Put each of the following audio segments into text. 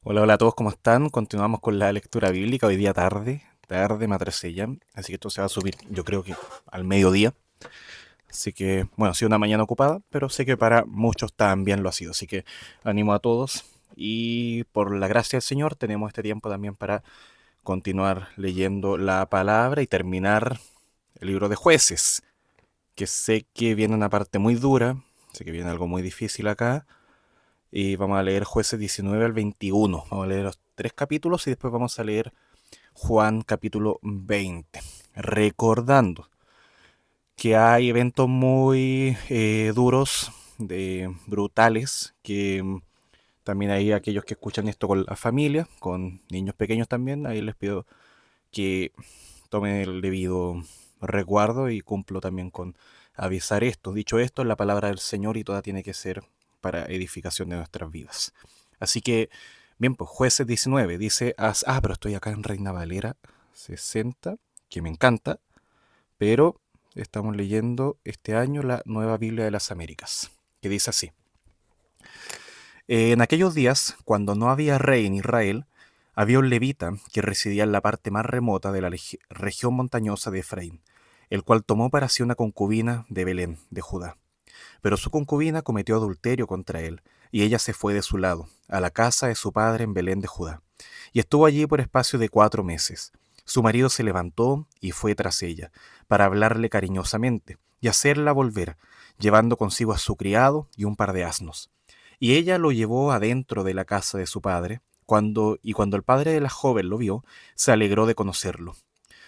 Hola, hola a todos, ¿cómo están? Continuamos con la lectura bíblica. Hoy día tarde me atrasé ya, así que esto se va a subir yo creo que al mediodía. Así que, bueno, ha sido una mañana ocupada, pero sé que para muchos también lo ha sido. Así que animo a todos y por la gracia del Señor tenemos este tiempo también para continuar leyendo la palabra y terminar el libro de Jueces, que sé que viene una parte muy dura, sé que viene algo muy difícil acá. Y vamos a leer Jueces 19 al 21. Vamos a leer los tres capítulos y después vamos a leer Juan capítulo 20. Recordando que hay eventos muy duros, brutales, que también hay aquellos que escuchan esto con la familia, con niños pequeños también. Ahí les pido que tomen el debido resguardo y cumplo también con avisar esto. Dicho esto, es la palabra del Señor y toda tiene que ser para edificación de nuestras vidas. Así que, bien, pues Jueces 19 dice, pero estoy acá en Reina Valera 60, que me encanta, pero estamos leyendo este año la Nueva Biblia de las Américas, que dice así. En aquellos días, cuando no había rey en Israel, había un levita que residía en la parte más remota de la región montañosa de Efraín, el cual tomó para sí una concubina de Belén, de Judá. Pero su concubina cometió adulterio contra él, y ella se fue de su lado, a la casa de su padre en Belén de Judá, y estuvo allí por espacio de 4 meses. Su marido se levantó y fue tras ella, para hablarle cariñosamente, y hacerla volver, llevando consigo a su criado y un par de asnos. Y ella lo llevó adentro de la casa de su padre, cuando el padre de la joven lo vio, se alegró de conocerlo.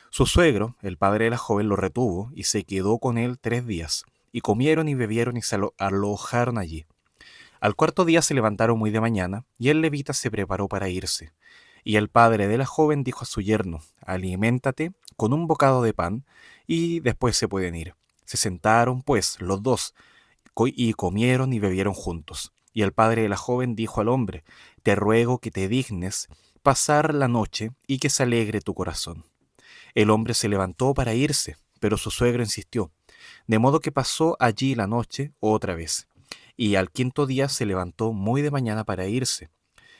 Su suegro, el padre de la joven, lo retuvo y se quedó con él 3 días, y comieron y bebieron y se alojaron allí. Al cuarto día se levantaron muy de mañana, y el levita se preparó para irse. Y el padre de la joven dijo a su yerno, aliméntate con un bocado de pan, y después se pueden ir. Se sentaron, pues, los dos, y comieron y bebieron juntos. Y el padre de la joven dijo al hombre, te ruego que te dignes pasar la noche y que se alegre tu corazón. El hombre se levantó para irse, pero su suegro insistió, de modo que pasó allí la noche otra vez. Y al quinto día se levantó muy de mañana para irse.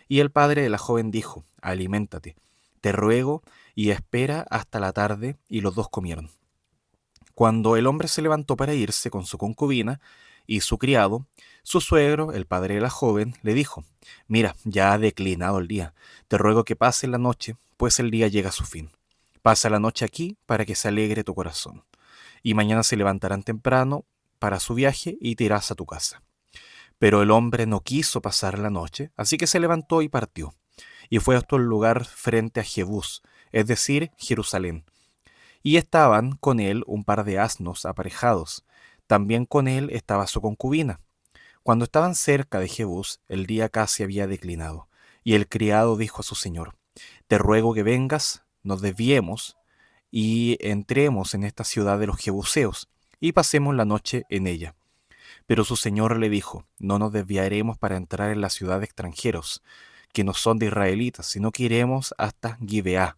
Y el padre de la joven dijo, aliméntate, te ruego, y espera hasta la tarde, y los dos comieron. Cuando el hombre se levantó para irse con su concubina y su criado, su suegro, el padre de la joven, le dijo, mira, ya ha declinado el día, te ruego que pases la noche, pues el día llega a su fin. Pasa la noche aquí para que se alegre tu corazón. Y mañana se levantarán temprano para su viaje y te irás a tu casa. Pero el hombre no quiso pasar la noche, así que se levantó y partió, y fue hasta un lugar frente a Jebús, es decir, Jerusalén. Y estaban con él un par de asnos aparejados. También con él estaba su concubina. Cuando estaban cerca de Jebús, el día casi había declinado, y el criado dijo a su señor, te ruego que vengas, nos desviemos, y entremos en esta ciudad de los Jebuseos, y pasemos la noche en ella. Pero su señor le dijo, no nos desviaremos para entrar en la ciudad de extranjeros, que no son de israelitas, sino que iremos hasta Gibeá.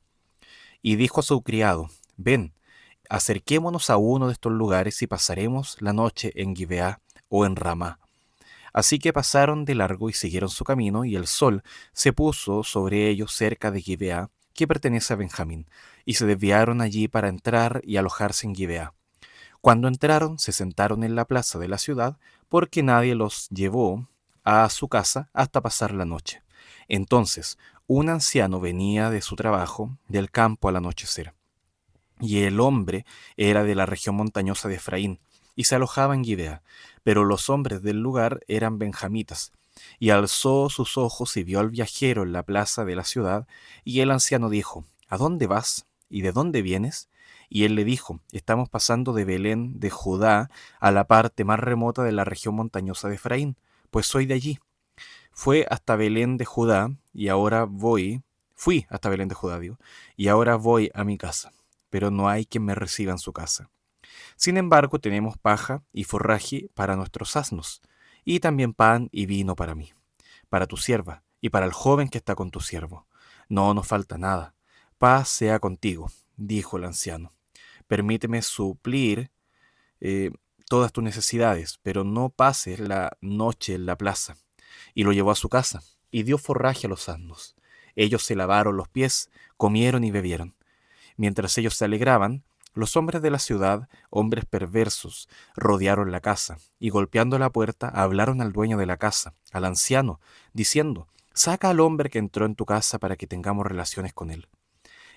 Y dijo a su criado, ven, acerquémonos a uno de estos lugares y pasaremos la noche en Gibeá o en Ramá. Así que pasaron de largo y siguieron su camino, y el sol se puso sobre ellos cerca de Gibeá, que pertenece a Benjamín, y se desviaron allí para entrar y alojarse en Gibeá. Cuando entraron, se sentaron en la plaza de la ciudad, porque nadie los llevó a su casa hasta pasar la noche. Entonces, un anciano venía de su trabajo del campo al anochecer, y el hombre era de la región montañosa de Efraín, y se alojaba en Gibea, pero los hombres del lugar eran benjamitas. Y alzó sus ojos y vio al viajero en la plaza de la ciudad, y el anciano dijo, ¿a dónde vas? ¿Y de dónde vienes? Y él le dijo, estamos pasando de Belén de Judá a la parte más remota de la región montañosa de Efraín, pues soy de allí. Fue hasta Belén de Judá, y ahora fui hasta Belén de Judá, digo, y ahora voy a mi casa, pero no hay quien me reciba en su casa. Sin embargo, tenemos paja y forraje para nuestros asnos, y también pan y vino para mí, para tu sierva, y para el joven que está con tu siervo. No nos falta nada. Paz sea contigo, dijo el anciano. Permíteme suplir eh, todas tus necesidades, pero no pases la noche en la plaza. Y lo llevó a su casa. y dio forraje a los asnos. Ellos se lavaron los pies, comieron y bebieron. Mientras ellos se alegraban, los hombres de la ciudad, hombres perversos, rodearon la casa, y golpeando la puerta hablaron al dueño de la casa, al anciano, diciendo: «Saca al hombre que entró en tu casa para que tengamos relaciones con él».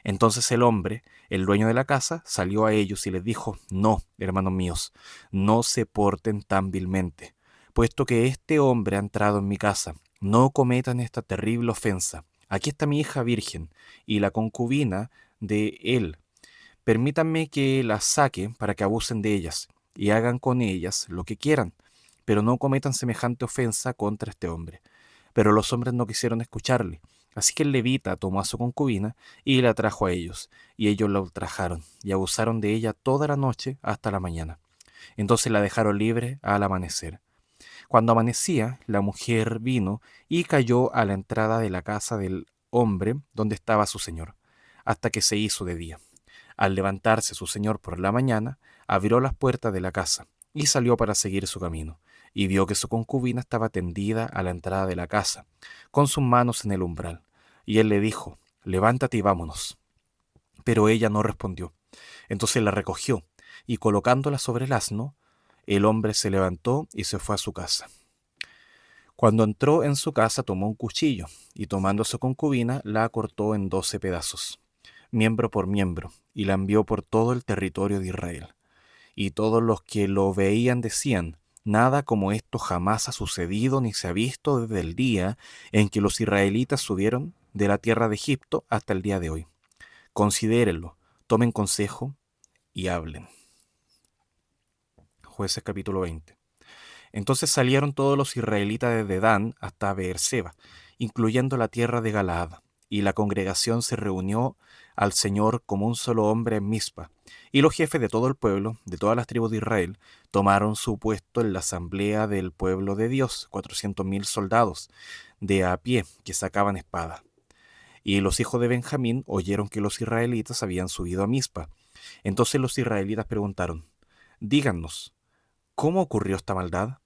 Entonces el hombre, el dueño de la casa, salió a ellos y les dijo: «No, hermanos míos, no se porten tan vilmente, puesto que este hombre ha entrado en mi casa. No cometan esta terrible ofensa. Aquí está mi hija virgen y la concubina de él. Permítanme que las saque para que abusen de ellas y hagan con ellas lo que quieran, pero no cometan semejante ofensa contra este hombre». Pero los hombres no quisieron escucharle. Así que el levita tomó a su concubina y la trajo a ellos, y ellos la ultrajaron y abusaron de ella toda la noche hasta la mañana. Entonces la dejaron libre al amanecer. Cuando amanecía, la mujer vino y cayó a la entrada de la casa del hombre donde estaba su señor, hasta que se hizo de día. Al levantarse su señor por la mañana, abrió las puertas de la casa y salió para seguir su camino, y vio que su concubina estaba tendida a la entrada de la casa, con sus manos en el umbral. Y él le dijo: «Levántate y vámonos». Pero ella no respondió. Entonces la recogió, y colocándola sobre el asno, el hombre se levantó y se fue a su casa. Cuando entró en su casa, tomó un cuchillo, y tomando a su concubina, la cortó en 12 pedazos, miembro por miembro, y la envió por todo el territorio de Israel. Y todos los que lo veían decían: «Nada como esto jamás ha sucedido ni se ha visto desde el día en que los israelitas subieron de la tierra de Egipto hasta el día de hoy. Considérenlo, tomen consejo y hablen». Jueces capítulo 20. Entonces salieron todos los israelitas desde Dan hasta Beerseba, incluyendo la tierra de Galaad, y la congregación se reunió al Señor como un solo hombre en Mizpa. Y los jefes de todo el pueblo, de todas las tribus de Israel, tomaron su puesto en la asamblea del pueblo de Dios, 400,000 soldados, de a pie, que sacaban espada. Y los hijos de Benjamín oyeron que los israelitas habían subido a Mizpa. Entonces los israelitas preguntaron: «Díganos, ¿cómo ocurrió esta maldad?».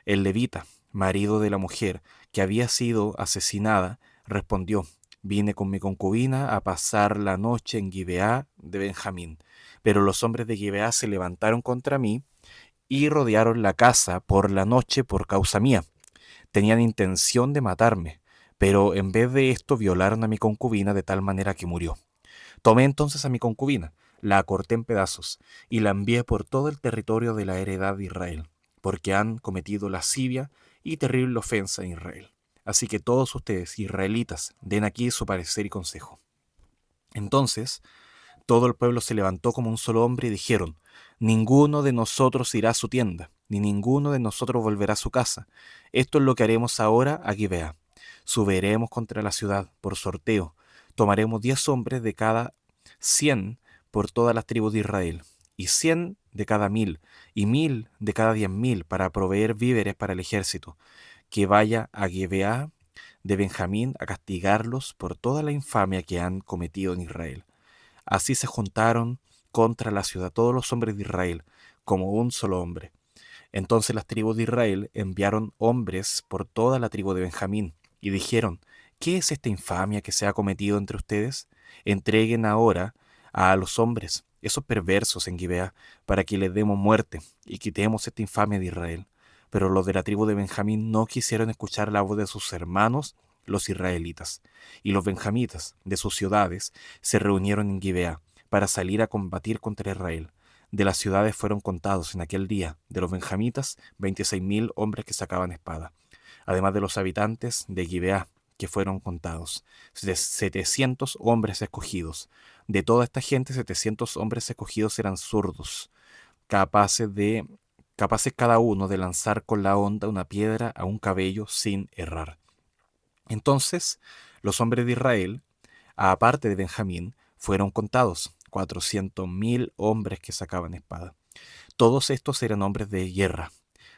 El levita, marido de la mujer que había sido asesinada, respondió: «Vine con mi concubina a pasar la noche en Gibeá de Benjamín, pero los hombres de Gibeá se levantaron contra mí y rodearon la casa por la noche por causa mía. Tenían intención de matarme, pero en vez de esto violaron a mi concubina de tal manera que murió. Tomé entonces a mi concubina, la corté en pedazos y la envié por todo el territorio de la heredad de Israel, porque han cometido lascivia y terrible ofensa en Israel. Así que todos ustedes, israelitas, den aquí su parecer y consejo». Entonces todo el pueblo se levantó como un solo hombre y dijeron: «Ninguno de nosotros irá a su tienda, ni ninguno de nosotros volverá a su casa. Esto es lo que haremos ahora a Gibeá. Subiremos contra la ciudad por sorteo. Tomaremos 10 hombres de cada 100 por todas las tribus de Israel, y 100 de cada 1000, y 1000 de cada 10,000 para proveer víveres para el ejército, que vaya a Gibeá de Benjamín a castigarlos por toda la infamia que han cometido en Israel». Así se juntaron contra la ciudad todos los hombres de Israel, como un solo hombre. Entonces las tribus de Israel enviaron hombres por toda la tribu de Benjamín, y dijeron: «¿Qué es esta infamia que se ha cometido entre ustedes? Entreguen ahora a los hombres, esos perversos en Gibeá, para que les demos muerte y quitemos esta infamia de Israel». Pero los de la tribu de Benjamín no quisieron escuchar la voz de sus hermanos, los israelitas. Y los benjamitas de sus ciudades se reunieron en Gibeá para salir a combatir contra Israel. De las ciudades fueron contados en aquel día, de los benjamitas, 26,000 hombres que sacaban espada, además de los habitantes de Gibeá, que fueron contados, 700 hombres escogidos. De toda esta gente, 700 hombres escogidos eran zurdos, capaces cada uno de lanzar con la honda una piedra a un cabello sin errar. Entonces los hombres de Israel, aparte de Benjamín, fueron contados, 400,000 hombres que sacaban espada. Todos estos eran hombres de guerra.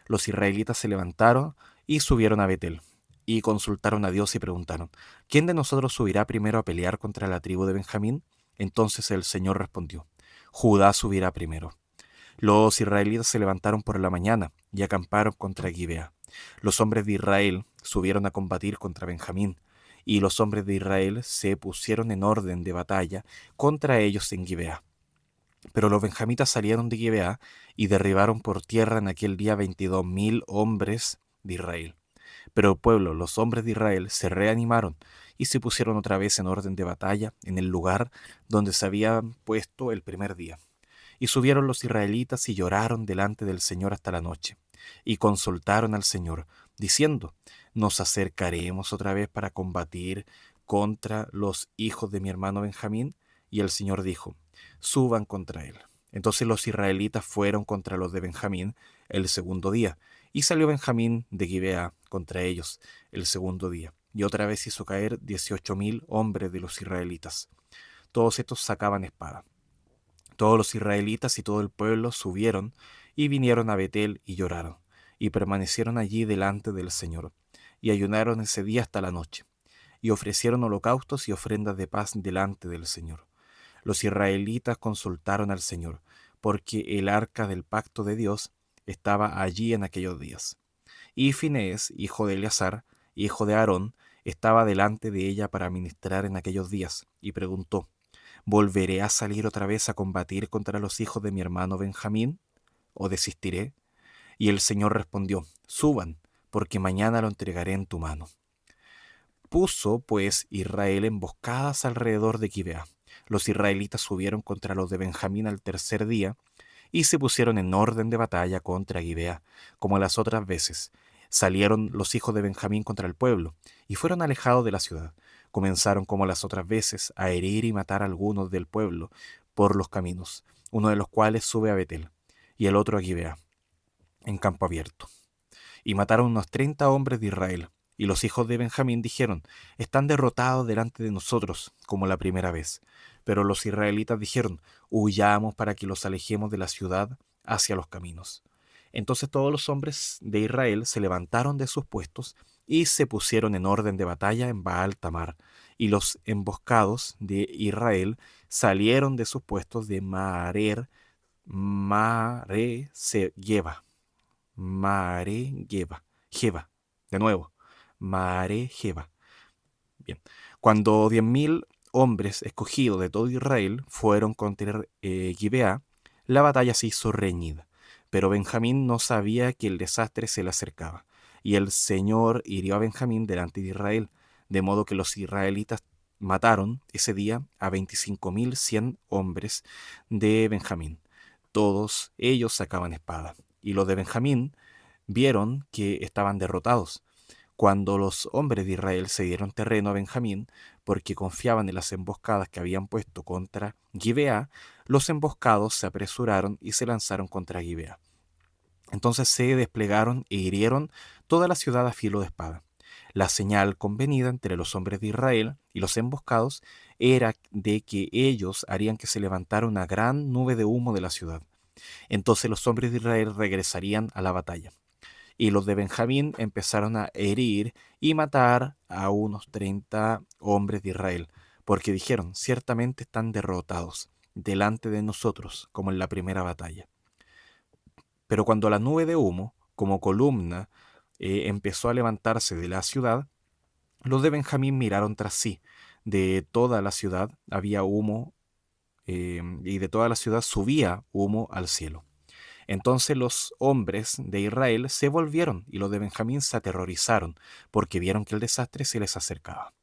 Los israelitas se levantaron y subieron a Betel, y consultaron a Dios y preguntaron: «¿Quién de nosotros subirá primero a pelear contra la tribu de Benjamín?». Entonces el Señor respondió: «Judá subirá primero». Los israelitas se levantaron por la mañana y acamparon contra Gibeá. Los hombres de Israel subieron a combatir contra Benjamín, y los hombres de Israel se pusieron en orden de batalla contra ellos en Gibeá. Pero los benjamitas salieron de Gibeá y derribaron por tierra en aquel día 22.000 hombres de Israel. Pero el pueblo, los hombres de Israel, se reanimaron y se pusieron otra vez en orden de batalla en el lugar donde se habían puesto el primer día. Y subieron los israelitas y lloraron delante del Señor hasta la noche, y consultaron al Señor, diciendo: ¿Nos acercaremos otra vez para combatir contra los hijos de mi hermano Benjamín? Y el Señor dijo: suban contra él. Entonces los israelitas fueron contra los de Benjamín el segundo día, y salió Benjamín de Gibeá contra ellos el segundo día, y otra vez hizo caer 18.000 hombres de los israelitas. Todos estos sacaban espada. Todos los israelitas y todo el pueblo subieron y vinieron a Betel y lloraron, y permanecieron allí delante del Señor, y ayunaron ese día hasta la noche, y ofrecieron holocaustos y ofrendas de paz delante del Señor. Los israelitas consultaron al Señor, porque el arca del pacto de Dios estaba allí en aquellos días. Y Finehés, hijo de Eleazar, hijo de Aarón, estaba delante de ella para ministrar en aquellos días, y preguntó: ¿volveré a salir otra vez a combatir contra los hijos de mi hermano Benjamín, o desistiré? Y el Señor respondió: suban, porque mañana lo entregaré en tu mano. Puso pues Israel emboscadas alrededor de Gibeá. Los israelitas subieron contra los de Benjamín al tercer día, y se pusieron en orden de batalla contra Gibeá, como las otras veces. Salieron los hijos de Benjamín contra el pueblo, y fueron alejados de la ciudad. Comenzaron, como las otras veces, a herir y matar a algunos del pueblo por los caminos, uno de los cuales sube a Betel, y el otro a Gibeá, en campo abierto. Y mataron unos 30 hombres de Israel. Y los hijos de Benjamín dijeron: están derrotados delante de nosotros, como la primera vez. Pero los israelitas dijeron: huyamos para que los alejemos de la ciudad hacia los caminos. Entonces todos los hombres de Israel se levantaron de sus puestos y se pusieron en orden de batalla en Baal Tamar. Y los emboscados de Israel salieron de sus puestos de Jeba. De nuevo, Jeba. Bien. Cuando 10.000 hombres escogidos de todo Israel fueron contra Gibeá, la batalla se hizo reñida. Pero Benjamín no sabía que el desastre se le acercaba, y el Señor hirió a Benjamín delante de Israel, de modo que los israelitas mataron ese día a 25.100 hombres de Benjamín. Todos ellos sacaban espada, y los de Benjamín vieron que estaban derrotados. Cuando los hombres de Israel se dieron terreno a Benjamín, porque confiaban en las emboscadas que habían puesto contra Gibeá, los emboscados se apresuraron y se lanzaron contra Gibeá. Entonces se desplegaron e hirieron toda la ciudad a filo de espada. La señal convenida entre los hombres de Israel y los emboscados era de que ellos harían que se levantara una gran nube de humo de la ciudad. Entonces los hombres de Israel regresarían a la batalla. Y los de Benjamín empezaron a herir y matar a unos 30 hombres de Israel, porque dijeron: ciertamente están derrotados delante de nosotros, como en la primera batalla. Pero cuando la nube de humo, como columna, empezó a levantarse de la ciudad, los de Benjamín miraron tras sí. De toda la ciudad había humo, y de toda la ciudad subía humo al cielo. Entonces los hombres de Israel se volvieron y los de Benjamín se aterrorizaron, porque vieron que el desastre se les acercaba.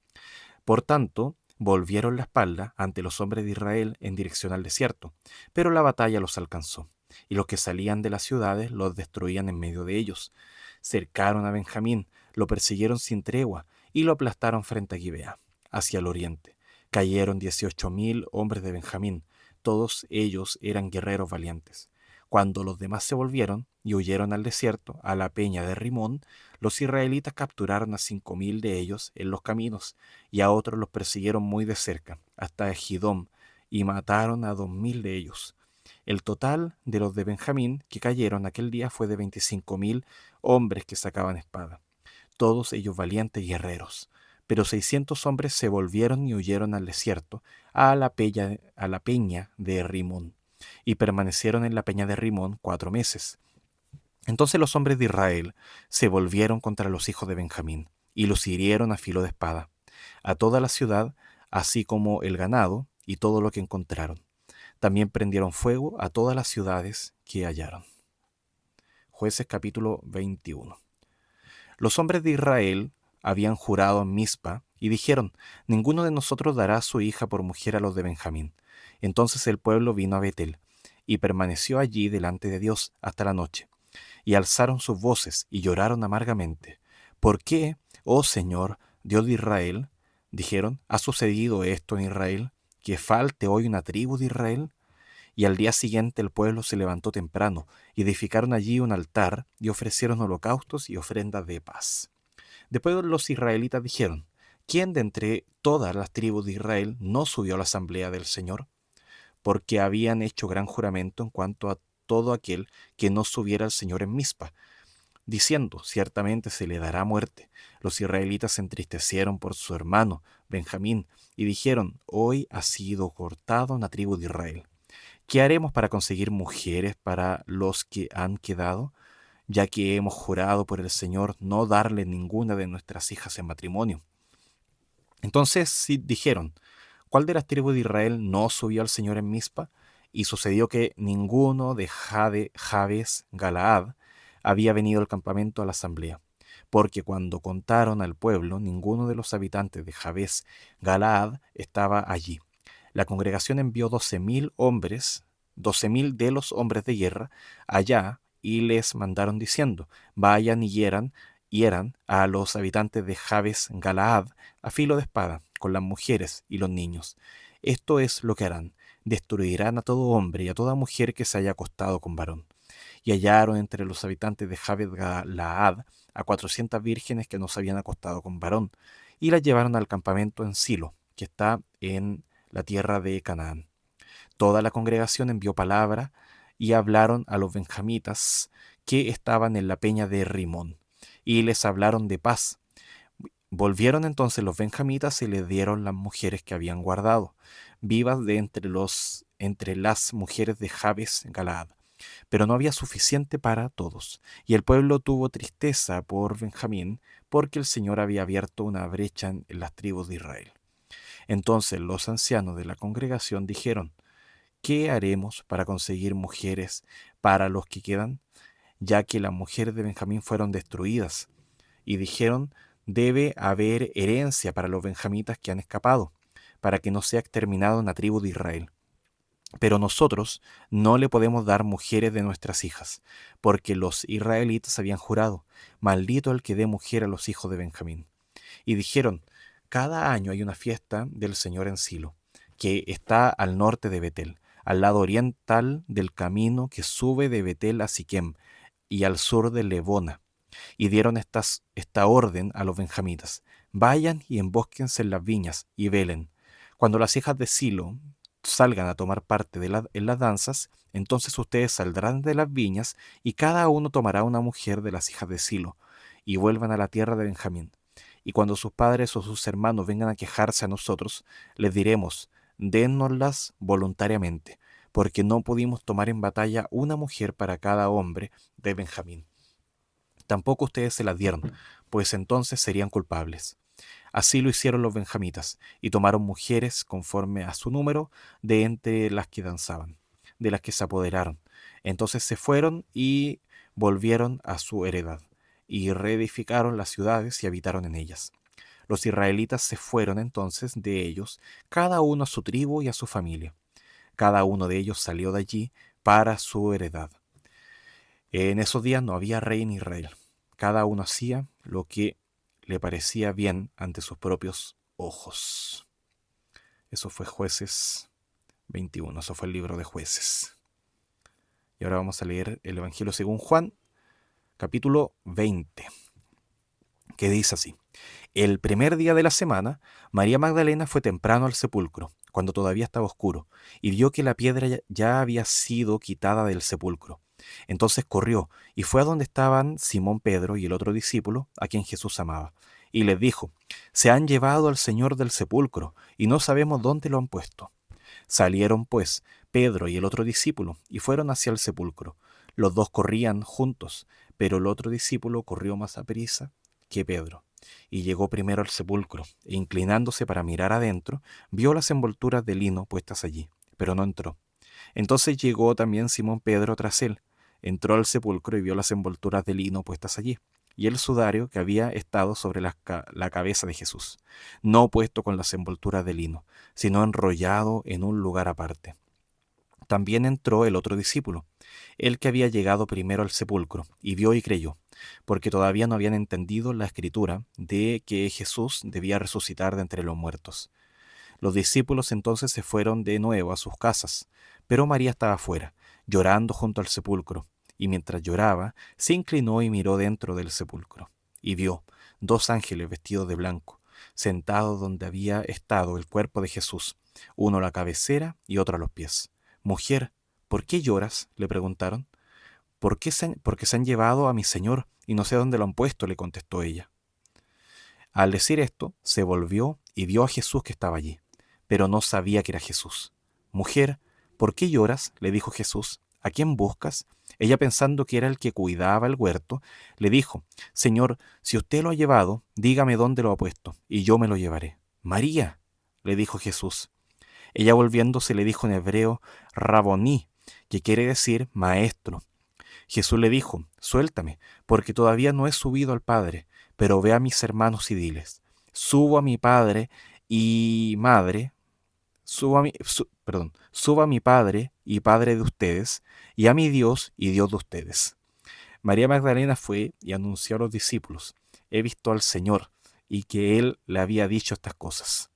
Por tanto, volvieron la espalda ante los hombres de Israel en dirección al desierto, pero la batalla los alcanzó, y los que salían de las ciudades los destruían en medio de ellos. Cercaron a Benjamín, lo persiguieron sin tregua y lo aplastaron frente a Gibeá, hacia el oriente. Cayeron 18.000 hombres de Benjamín, todos ellos eran guerreros valientes. Cuando los demás se volvieron y huyeron al desierto, a la peña de Rimón, los israelitas capturaron a 5.000 de ellos en los caminos, y a otros los persiguieron muy de cerca, hasta Gidom, y mataron a 2.000 de ellos. El total de los de Benjamín que cayeron aquel día fue de 25.000 hombres que sacaban espada, todos ellos valientes guerreros. Pero 600 hombres se volvieron y huyeron al desierto, a la peña de Rimón, y permanecieron en la peña de Rimón 4 meses. Entonces los hombres de Israel se volvieron contra los hijos de Benjamín y los hirieron a filo de espada, a toda la ciudad, así como el ganado y todo lo que encontraron. También prendieron fuego a todas las ciudades que hallaron. Jueces capítulo 21. Los hombres de Israel habían jurado en Mizpa y dijeron: ninguno de nosotros dará a su hija por mujer a los de Benjamín. Entonces el pueblo vino a Betel y permaneció allí delante de Dios hasta la noche. Y alzaron sus voces y lloraron amargamente. ¿Por qué, oh Señor, Dios de Israel? Dijeron: ¿ha sucedido esto en Israel, que falte hoy una tribu de Israel? Y al día siguiente el pueblo se levantó temprano, y edificaron allí un altar, y ofrecieron holocaustos y ofrendas de paz. Después los israelitas dijeron: ¿quién de entre todas las tribus de Israel no subió a la asamblea del Señor? Porque habían hecho gran juramento en cuanto a todo aquel que no subiera al Señor en Mizpa, diciendo: ciertamente se le dará muerte. Los israelitas se entristecieron por su hermano Benjamín, y dijeron: hoy ha sido cortada una tribu de Israel. ¿Qué haremos para conseguir mujeres para los que han quedado? Ya que hemos jurado por el Señor no darle ninguna de nuestras hijas en matrimonio. Entonces sí dijeron: ¿cuál de las tribus de Israel no subió al Señor en Mizpa? Y sucedió que ninguno de Jabes Galaad había venido al campamento a la asamblea, porque cuando contaron al pueblo, ninguno de los habitantes de Jabes Galaad estaba allí. La congregación envió 12,000 hombres, 12,000 de los hombres de guerra, allá, y les mandaron diciendo: vayan y hieran a los habitantes de Jabes Galaad a filo de espada, con las mujeres y los niños. Esto es lo que harán: destruirán a todo hombre y a toda mujer que se haya acostado con varón. Y hallaron entre los habitantes de Jabes Galaad a 400 vírgenes que no se habían acostado con varón, y las llevaron al campamento en Silo, que está en la tierra de Canaán. Toda la congregación envió palabra y hablaron a los benjamitas que estaban en la peña de Rimón, y les hablaron de paz. Volvieron entonces los benjamitas y les dieron las mujeres que habían guardado, vivas de entre las mujeres de Jabes Galaad. Pero no había suficiente para todos, y el pueblo tuvo tristeza por Benjamín, porque el Señor había abierto una brecha en las tribus de Israel. Entonces los ancianos de la congregación dijeron: ¿qué haremos para conseguir mujeres para los que quedan? Ya que las mujeres de Benjamín fueron destruidas. Y dijeron: debe haber herencia para los benjamitas que han escapado, para que no sea exterminada una tribu de Israel. Pero nosotros no le podemos dar mujeres de nuestras hijas, porque los israelitas habían jurado: maldito el que dé mujer a los hijos de Benjamín. Y dijeron: cada año hay una fiesta del Señor en Silo, que está al norte de Betel, al lado oriental del camino que sube de Betel a Siquem, y al sur de Lebona. Y dieron esta orden a los benjamitas: vayan y embósquense en las viñas y velen. Cuando las hijas de Silo salgan a tomar parte en las danzas, entonces ustedes saldrán de las viñas y cada uno tomará una mujer de las hijas de Silo, y vuelvan a la tierra de Benjamín. Y cuando sus padres o sus hermanos vengan a quejarse a nosotros, les diremos: dénnoslas voluntariamente, porque no pudimos tomar en batalla una mujer para cada hombre de Benjamín. Tampoco ustedes se las dieron, pues entonces serían culpables. Así lo hicieron los benjamitas, y tomaron mujeres conforme a su número de entre las que danzaban, de las que se apoderaron. Entonces se fueron y volvieron a su heredad, y reedificaron las ciudades y habitaron en ellas. Los israelitas se fueron entonces de ellos, cada uno a su tribu y a su familia. Cada uno de ellos salió de allí para su heredad. En esos días no había rey en Israel. Cada uno hacía lo que le parecía bien ante sus propios ojos. Eso fue Jueces 21, eso fue el libro de Jueces. Y ahora vamos a leer el Evangelio según Juan, capítulo 20, que dice así: el primer día de la semana, María Magdalena fue temprano al sepulcro, cuando todavía estaba oscuro, y vio que la piedra ya había sido quitada del sepulcro. Entonces corrió y fue a donde estaban Simón Pedro y el otro discípulo, a quien Jesús amaba, y les dijo: se han llevado al Señor del sepulcro, y no sabemos dónde lo han puesto. Salieron pues Pedro y el otro discípulo, y fueron hacia el sepulcro. Los dos corrían juntos, pero el otro discípulo corrió más aprisa que Pedro, y llegó primero al sepulcro, e inclinándose para mirar adentro, vio las envolturas de lino puestas allí, pero no entró. Entonces llegó también Simón Pedro tras él, entró al sepulcro y vio las envolturas de lino puestas allí, y el sudario que había estado sobre la cabeza de Jesús, no puesto con las envolturas de lino, sino enrollado en un lugar aparte. También entró el otro discípulo, el que había llegado primero al sepulcro, y vio y creyó, porque todavía no habían entendido la escritura de que Jesús debía resucitar de entre los muertos. Los discípulos entonces se fueron de nuevo a sus casas, pero María estaba afuera, llorando junto al sepulcro, y mientras lloraba, se inclinó y miró dentro del sepulcro, y vio dos ángeles vestidos de blanco, sentados donde había estado el cuerpo de Jesús, uno a la cabecera y otro a los pies. Mujer, ¿por qué lloras?, le preguntaron. Porque se han llevado a mi señor, y no sé dónde lo han puesto, le contestó ella. Al decir esto, se volvió y vio a Jesús que estaba allí, pero no sabía que era Jesús. Mujer, ¿por qué lloras?, le dijo Jesús. ¿A quién buscas? Ella, pensando que era el que cuidaba el huerto, le dijo: Señor, si usted lo ha llevado, dígame dónde lo ha puesto, y yo me lo llevaré. María, le dijo Jesús. Ella, volviéndose, le dijo en hebreo: Raboní, que quiere decir maestro. Jesús le dijo: Suéltame, porque todavía no he subido al Padre, pero ve a mis hermanos y diles: Subo a mi Padre y Madre, subo a mi Padre y Padre de ustedes, y a mi Dios y Dios de ustedes. María Magdalena fue y anunció a los discípulos: He visto al Señor, y que Él le había dicho estas cosas.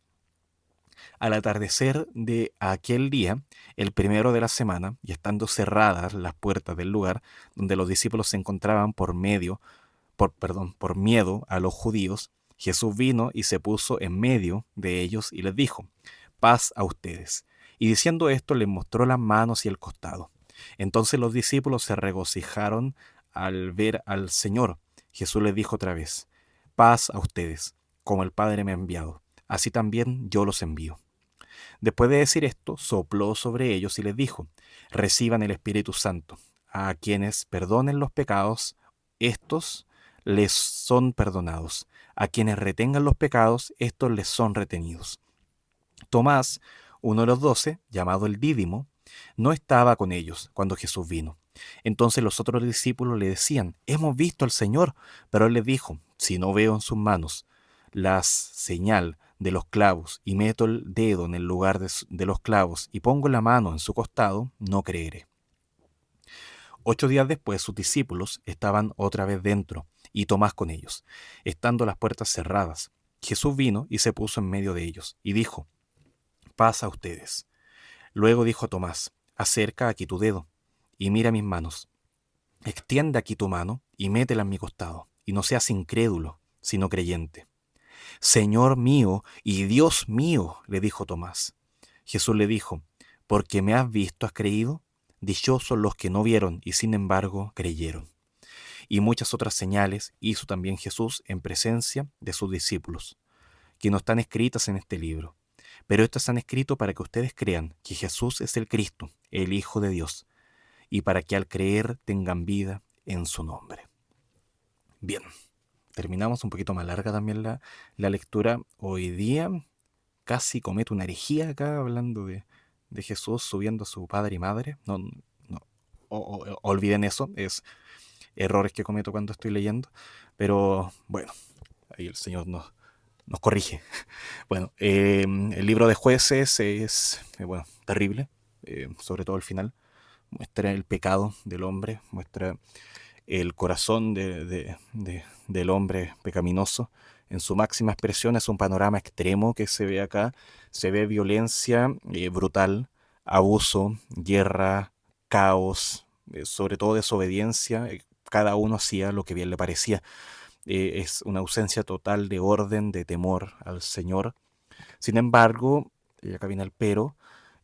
Al atardecer de aquel día, el primero de la semana, y estando cerradas las puertas del lugar donde los discípulos se encontraban por miedo a los judíos, Jesús vino y se puso en medio de ellos y les dijo: Paz a ustedes. Y diciendo esto, les mostró las manos y el costado. Entonces los discípulos se regocijaron al ver al Señor. Jesús les dijo otra vez: Paz a ustedes. Como el Padre me ha enviado, así también yo los envío. Después de decir esto, sopló sobre ellos y les dijo: Reciban el Espíritu Santo. A quienes perdonen los pecados, estos les son perdonados. A quienes retengan los pecados, estos les son retenidos. Tomás, uno de los 12, llamado el Dídimo, no estaba con ellos cuando Jesús vino. Entonces los otros discípulos le decían: Hemos visto al Señor. Pero él les dijo: Si no veo en sus manos la señal de los clavos, y meto el dedo en el lugar de los clavos, y pongo la mano en su costado, no creeré. 8 días después sus discípulos estaban otra vez dentro, y Tomás con ellos. Estando las puertas cerradas, Jesús vino y se puso en medio de ellos, y dijo: Paz a ustedes. Luego dijo a Tomás: Acerca aquí tu dedo, y mira mis manos. Extiende aquí tu mano, y métela en mi costado, y no seas incrédulo, sino creyente. Señor mío y Dios mío, le dijo Tomás. Jesús le dijo: Porque me has visto, has creído. Dichosos los que no vieron y sin embargo creyeron. Y muchas otras señales hizo también Jesús en presencia de sus discípulos, que no están escritas en este libro. Pero estas han escrito para que ustedes crean que Jesús es el Cristo, el Hijo de Dios, y para que al creer tengan vida en su nombre. Bien. Terminamos un poquito más larga también la lectura. Hoy día casi cometo una herejía acá hablando de Jesús subiendo a su padre y madre. No, no, olviden eso, es errores que cometo cuando estoy leyendo. Pero bueno, ahí el Señor nos corrige. Bueno, el libro de Jueces es terrible, sobre todo el final. Muestra el pecado del hombre, muestra el corazón del hombre pecaminoso en su máxima expresión. Es un panorama extremo que se ve acá. Se ve violencia brutal, abuso, guerra, caos, sobre todo desobediencia. Cada uno hacía lo que bien le parecía. Es una ausencia total de orden, de temor al Señor. Sin embargo, y acá viene el pero,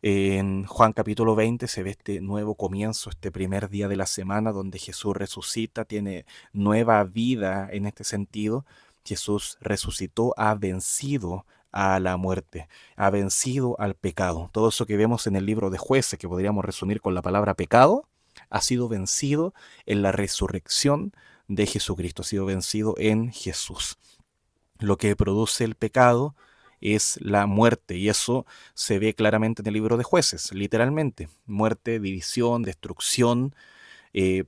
en Juan capítulo 20 se ve este nuevo comienzo, este primer día de la semana donde Jesús resucita, tiene nueva vida en este sentido. Jesús resucitó, ha vencido a la muerte, ha vencido al pecado. Todo eso que vemos en el libro de Jueces, que podríamos resumir con la palabra pecado, Ha sido vencido en la resurrección de Jesucristo, ha sido vencido en Jesús. Lo que produce el pecado es la muerte, y eso se ve claramente en el libro de Jueces, literalmente. Muerte, división, destrucción,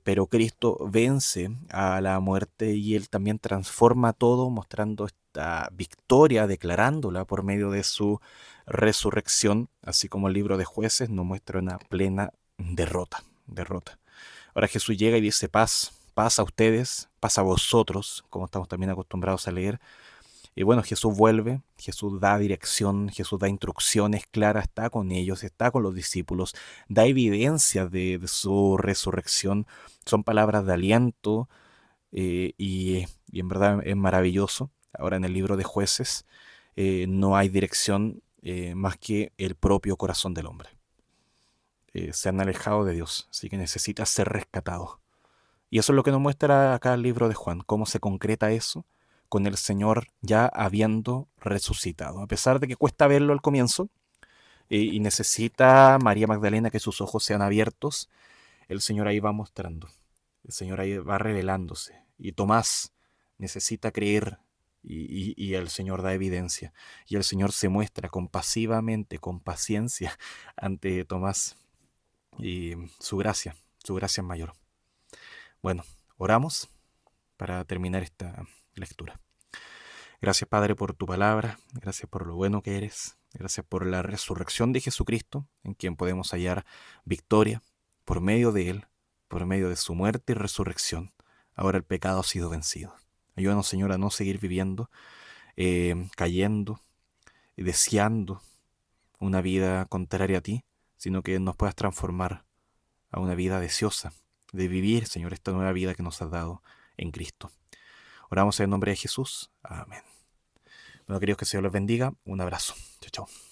pero Cristo vence a la muerte y Él también transforma todo, mostrando esta victoria, declarándola por medio de su resurrección, así como el libro de Jueces nos muestra una plena derrota. Ahora Jesús llega y dice: paz, paz a ustedes, paz a vosotros, como estamos también acostumbrados a leer. Y bueno, Jesús vuelve, Jesús da dirección, Jesús da instrucciones claras, está con ellos, está con los discípulos, da evidencia de su resurrección. Son palabras de aliento, y en verdad es maravilloso. Ahora en el libro de Jueces no hay dirección más que el propio corazón del hombre. Se han alejado de Dios, así que necesita ser rescatado. Y eso es lo que nos muestra acá el libro de Juan, cómo se concreta eso con el Señor ya habiendo resucitado. A pesar de que cuesta verlo al comienzo, y necesita María Magdalena que sus ojos sean abiertos, el Señor ahí va mostrando, el Señor ahí va revelándose. Y Tomás necesita creer, y el Señor da evidencia. Y el Señor se muestra compasivamente, con paciencia, ante Tomás, y su gracia es mayor. Bueno, oramos para terminar esta lectura. Gracias, Padre, por tu palabra, gracias por lo bueno que eres, gracias por la resurrección de Jesucristo, en quien podemos hallar victoria por medio de Él, por medio de su muerte y resurrección. Ahora el pecado ha sido vencido. Ayúdanos, Señor, a no seguir viviendo, cayendo, deseando una vida contraria a ti, sino que nos puedas transformar a una vida deseosa de vivir, Señor, esta nueva vida que nos has dado en Cristo. Oramos en el nombre de Jesús. Amén. Bueno, queridos, que el Señor les bendiga. Un abrazo. Chao, chao.